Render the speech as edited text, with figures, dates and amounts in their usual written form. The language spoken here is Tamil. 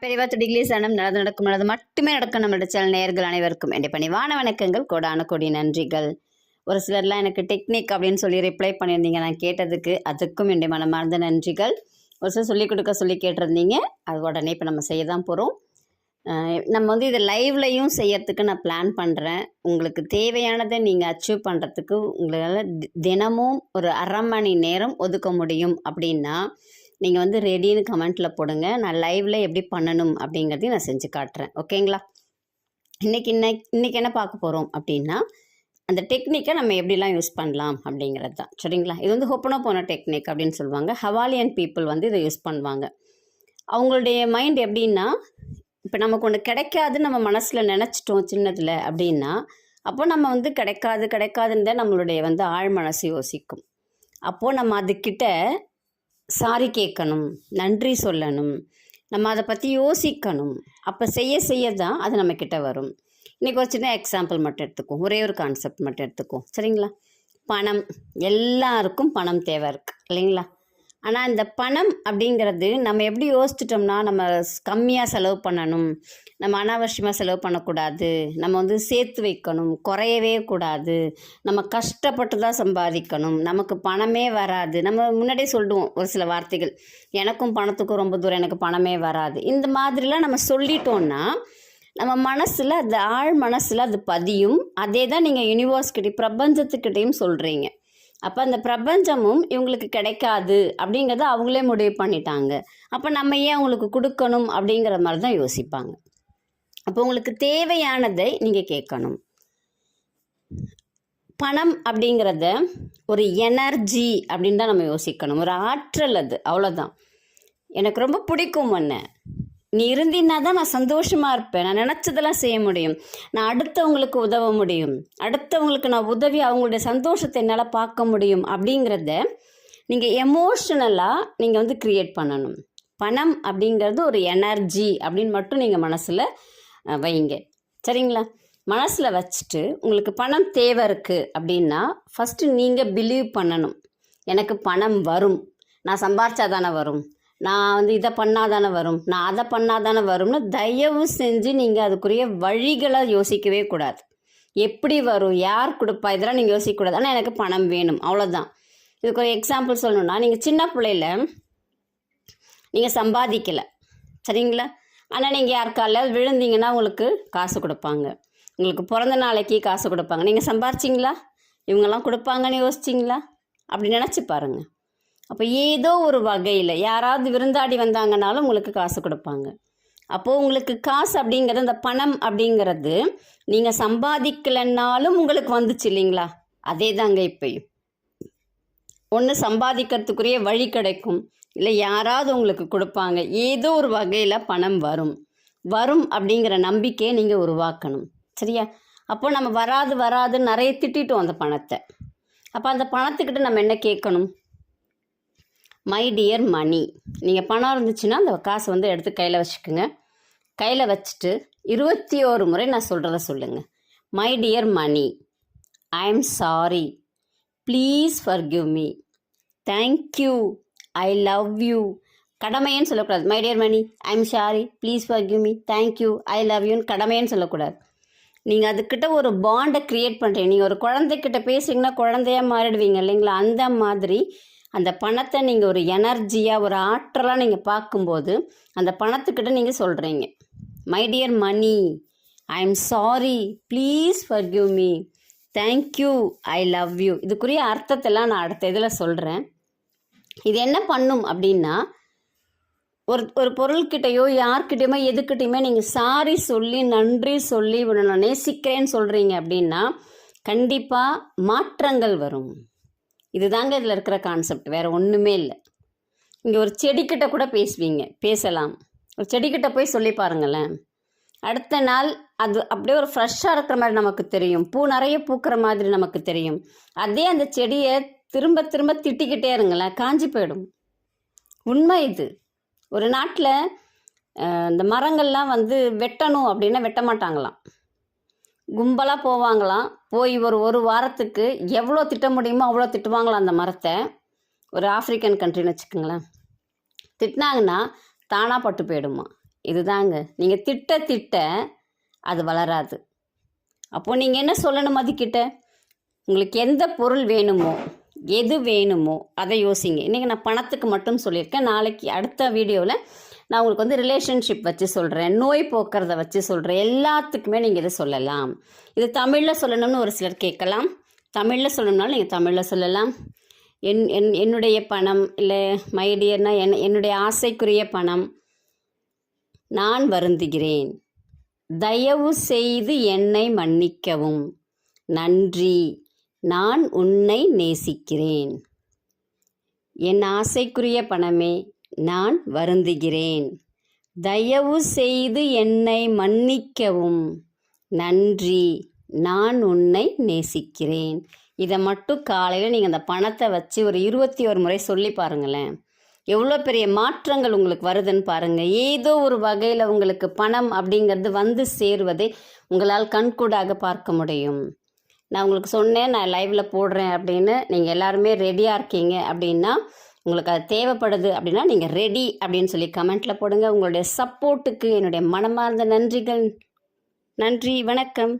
பெரிவாத்து டிகிரி சனம் நல்லது நடக்கும் நல்லது மட்டுமே நடக்கும். நம்மளோட சேனல் நேயர்கள் அனைவருக்கும் என்னுடைய பணிவான வணக்கங்கள், கோடான கோடி நன்றிகள். ஒரு சிலர்லாம் எனக்கு டெக்னிக் அப்படின்னு சொல்லி ரிப்ளை பண்ணியிருந்தீங்க, நான் கேட்டதுக்கு அதுக்கும் என்னுடைய மனமார்ந்த நன்றிகள். ஒரு சிலர் சொல்லிக் கொடுக்க சொல்லி கேட்டிருந்தீங்க, அது உடனே இப்போ நம்ம செய்ய தான் போகிறோம். நம்ம வந்து இதை லைவ்லையும் செய்யறதுக்கு நான் பிளான் பண்ணுறேன். உங்களுக்கு தேவையானதை நீங்கள் அச்சீவ் பண்ணுறதுக்கு உங்களால் தினமும் ஒரு அரை மணி நேரம் ஒதுக்க முடியும் அப்படின்னா நீங்கள் வந்து ரெடின்னு கமெண்ட்டில் போடுங்க. நான் லைவில் எப்படி பண்ணணும் அப்படிங்கிறதையும் நான் செஞ்சு காட்டுறேன். ஓகேங்களா? இன்றைக்கி என்ன பார்க்க போகிறோம் அப்படின்னா, அந்த டெக்னிக்கை நம்ம எப்படிலாம் யூஸ் பண்ணலாம் அப்படிங்கிறது தான். சரிங்களா? இது வந்து ஹோப்பனோபோனோ டெக்னிக் அப்படின்னு சொல்லுவாங்க. ஹவாலியன் பீப்புள் வந்து இதை யூஸ் பண்ணுவாங்க. அவங்களுடைய மைண்ட் எப்படின்னா, இப்போ நமக்கு ஒன்று கிடைக்காதுன்னு நம்ம மனசில் நினச்சிட்டோம் சின்னதில் அப்படின்னா, அப்போ நம்ம வந்து கிடைக்காதுன்னு தான் நம்மளுடைய வந்து ஆழ் மனசு யோசிக்கும். அப்போது நம்ம அதுக்கிட்ட சாரி கேட்கணும், நன்றி சொல்லணும், நம்ம அதை பற்றி யோசிக்கணும். அப்போ செய்ய தான் அது நம்மக்கிட்ட வரும். இன்றைக்கி ஒரு சின்ன எக்ஸாம்பிள் மட்டும் எடுத்துக்குவோம், ஒரே ஒரு கான்செப்ட் மட்டும் எடுத்துக்குவோம். சரிங்களா? பணம், எல்லாருக்கும் பணம் தேவை இருக்குது இல்லைங்களா? ஆனால் இந்த பணம் அப்படிங்கிறது நம்ம எப்படி யோசிச்சிட்டோம்னா, நம்ம கம்மியாக செலவு பண்ணணும், நம்ம அனாவசியமாக செலவு பண்ணக்கூடாது, நம்ம வந்து சேர்த்து வைக்கணும், குறையவே கூடாது, நம்ம கஷ்டப்பட்டு தான் சம்பாதிக்கணும், நமக்கு பணமே வராது. நம்ம முன்னாடியே சொல்லிடுவோம் ஒரு சில வார்த்தைகள், எனக்கும் பணத்துக்கும் ரொம்ப தூரம், எனக்கு பணமே வராது. இந்த மாதிரிலாம் நம்ம சொல்லிட்டோன்னா நம்ம மனசில், அது ஆழ் மனசில் அது பதியும். அதே தான் நீங்கள் யூனிவர்ஸ்கிட்டையும் பிரபஞ்சத்துக்கிட்டையும் சொல்கிறீங்க. அப்போ அந்த பிரபஞ்சமும் இவங்களுக்கு கிடைக்காது அப்படிங்கிறத அவங்களே முடிவு பண்ணிட்டாங்க. அப்போ நம்ம ஏன் அவங்களுக்கு கொடுக்கணும் அப்படிங்கிற மாதிரி தான் யோசிப்பாங்க. அப்போ உங்களுக்கு தேவையானதை நீங்கள் கேட்கணும். பணம் அப்படிங்கிறத ஒரு எனர்ஜி அப்படின்னு தான் நம்ம யோசிக்கணும், ஒரு ஆற்றல். அது அவ்வளோதான். எனக்கு ரொம்ப பிடிக்கும் ஒன்று, நீ இருந்தீன்னா தான் நான் சந்தோஷமாக இருப்பேன், நான் நினச்சதெல்லாம் செய்ய முடியும், நான் அடுத்தவங்களுக்கு உதவ முடியும், அடுத்தவங்களுக்கு நான் உதவி அவங்களுடைய சந்தோஷத்தை என்னால் பார்க்க முடியும் அப்படிங்கிறத நீங்கள் எமோஷ்னலாக நீங்கள் வந்து க்ரியேட் பண்ணணும். பணம் அப்படிங்கிறது ஒரு எனர்ஜி அப்படின்னு மட்டும் நீங்கள் மனசில் வைங்க. சரிங்களா? மனசில் வச்சுட்டு உங்களுக்கு பணம் தேவை இருக்குது அப்படின்னா ஃபஸ்ட்டு நீங்கள் பிலீவ் பண்ணணும், எனக்கு பணம் வரும், நான் சம்பாரிச்சா தானே வரும், நான் வந்து இதை பண்ணாதானே வரும், நான் அதை பண்ணாதானே வரும்னு தயவு செஞ்சு நீங்கள் அதுக்குரிய வழிகளை யோசிக்கவே கூடாது. எப்படி வரும், யார் கொடுப்பா, இதெல்லாம் நீங்கள் யோசிக்கக்கூடாது. ஆனால் எனக்கு பணம் வேணும், அவ்வளோதான். இதுக்கு ஒரு எக்ஸாம்பிள் சொல்லணுன்னா, நீங்கள் சின்ன பிள்ளையில் நீங்கள் சம்பாதிக்கலை, சரிங்களா? ஆனால் நீங்கள் யாருக்கால விழுந்தீங்கன்னா உங்களுக்கு காசு கொடுப்பாங்க, உங்களுக்கு பிறந்த நாளைக்கு காசு கொடுப்பாங்க. நீங்கள் சம்பாரிச்சிங்களா? இவங்கெல்லாம் கொடுப்பாங்கன்னு யோசிச்சிங்களா? அப்படி நினச்சி பாருங்கள். அப்போ ஏதோ ஒரு வகையில் யாராவது விருந்தாடி வந்தாங்கனாலும் உங்களுக்கு காசு கொடுப்பாங்க. அப்போது உங்களுக்கு காசு அப்படிங்கிறது, அந்த பணம் அப்படிங்கிறது நீங்கள் சம்பாதிக்கலைன்னாலும் உங்களுக்கு வந்துச்சு இல்லைங்களா? அதே தாங்க இப்போயும். ஒன்று சம்பாதிக்கிறதுக்குரிய வழி கிடைக்கும், இல்லை யாராவது உங்களுக்கு கொடுப்பாங்க, ஏதோ ஒரு வகையில் பணம் வரும் அப்படிங்கிற நம்பிக்கையை நீங்கள் உருவாக்கணும். சரியா? அப்போது நம்ம வராதுன்னு நிறைய திட்டிட்டோம் அந்த பணத்தை. அப்போ அந்த பணத்துக்கிட்ட நம்ம என்ன கேட்கணும்? My dear money. நீங்கள் பணம் இருந்துச்சுன்னா அந்த காசை வந்து எடுத்து கையில் வச்சுக்கோங்க. கையில் வச்சுட்டு 21 முறை நான் சொல்கிறத சொல்லுங்கள். My dear money, I am sorry, please forgive me, thank you, I love you. கடமைன்னு சொல்லக்கூடாது. My dear money, I am sorry, please forgive me, thank you, I love யூன்னு கடமைன்னு சொல்லக்கூடாது. நீங்கள் அதுக்கிட்ட ஒரு பாண்டை க்ரியேட் பண்ணுறீங்க. நீங்கள் ஒரு குழந்தைக்கிட்ட பேசுகிறீங்கன்னா குழந்தையாக மாறிடுவீங்க இல்லைங்களா? அந்த மாதிரி அந்த பணத்தை நீங்கள் ஒரு எனர்ஜியாக, ஒரு ஆற்றலாக நீங்கள் பார்க்கும்போது அந்த பணத்துக்கிட்ட நீங்கள் சொல்கிறீங்க, my dear money, I am sorry, please forgive me, thank you, I love you. இதுக்குரிய அர்த்தத்தெல்லாம் நான் அடுத்த இதில் சொல்கிறேன். இது என்ன பண்ணும் அப்படின்னா, ஒரு பொருள்கிட்டையோ யார்கிட்டையுமே எதுக்கிட்டையுமே நீங்கள் சாரி சொல்லி, நன்றி சொல்லி, நான் நேசிக்கிறேன்னு சொல்கிறீங்க அப்படின்னா கண்டிப்பாக மாற்றங்கள் வரும். இதுதாங்க இதில் இருக்கிற கான்செப்ட், வேறு ஒன்றுமே இல்லை. இங்கே ஒரு செடிக்கிட்ட கூட பேசலாம். ஒரு செடிக்கிட்ட போய் சொல்லி பாருங்களேன், அடுத்த நாள் அது அப்படியே ஒரு ஃப்ரெஷ்ஷாக இருக்கிற மாதிரி நமக்கு தெரியும், பூ நிறைய பூக்கிற மாதிரி நமக்கு தெரியும். அதே அந்த செடியை திரும்ப திட்டிக்கிட்டே இருங்களேன், காஞ்சி போயிடும். உண்மை இது. ஒரு நாட்டில் இந்த மரங்கள்லாம் வந்து வெட்டணும் அப்படின்னா வெட்ட மாட்டாங்களாம், கும்பலாக போவாங்களாம். போய் ஒரு வாரத்துக்கு எவ்வளோ திட்ட முடியுமோ அவ்வளோ திட்டுவாங்களாம் அந்த மரத்தை. ஒரு ஆஃப்ரிக்கன் கண்ட்ரின்னு வச்சுக்கோங்களேன். திட்டினாங்கன்னா தானாக பட்டு போயிடுமா. இதுதாங்க. நீங்கள் திட்ட திட்ட அது வளராது. அப்போது நீங்கள் என்ன சொல்லணும் அதுக்கிட்ட? உங்களுக்கு எந்த பொருள் வேணுமோ, எது வேணுமோ அதை யோசிங்க. இன்றைக்கி நான் பணத்துக்கு மட்டும் சொல்லியிருக்கேன். நாளைக்கு அடுத்த வீடியோவில் நான் உங்களுக்கு வந்து ரிலேஷன்ஷிப் வச்சு சொல்கிறேன், நோய் போக்குறத வச்சு சொல்கிறேன். எல்லாத்துக்குமே நீங்கள் இதை சொல்லலாம். இது தமிழில் சொல்லணும்னு ஒரு சிலர் கேட்கலாம். தமிழில் சொல்லணும்னாலும் நீங்கள் தமிழில் சொல்லலாம். என்னுடைய பணம், இல்லை மைடியர்னா என்னுடைய ஆசைக்குரிய பணம், நான் வருந்துகிறேன், தயவு செய்து என்னை மன்னிக்கவும், நன்றி, நான் உன்னை நேசிக்கிறேன், என் ஆசைக்குரிய பணமே நான் வருந்துகிறேன், தயவு செய்து என்னை மன்னிக்கவும், நன்றி, நான் உன்னை நேசிக்கிறேன். இதை மட்டும் காலையில் நீங்கள் அந்த பணத்தை வச்சு ஒரு 21 முறை சொல்லி பாருங்களேன். எவ்வளோ பெரிய மாற்றங்கள் உங்களுக்கு வருதுன்னு பாருங்கள். ஏதோ ஒரு வகையில் உங்களுக்கு பணம் அப்படிங்கிறது வந்து சேருவதை உங்களால் கண்கூடாக பார்க்க முடியும். நான் உங்களுக்கு சொன்னேன், நான் லைவில் போடுறேன் அப்படின்னு. நீங்கள் எல்லாருமே ரெடியாக இருக்கீங்க அப்படின்னா, உங்களுக்கு அது தேவைப்படுது அப்படின்னா நீங்கள் ரெடி அப்படின்னு சொல்லி கமெண்ட்டில் போடுங்க. உங்களுடைய சப்போர்ட்டுக்கு என்னுடைய மனமார்ந்த நன்றிகள். நன்றி, வணக்கம்.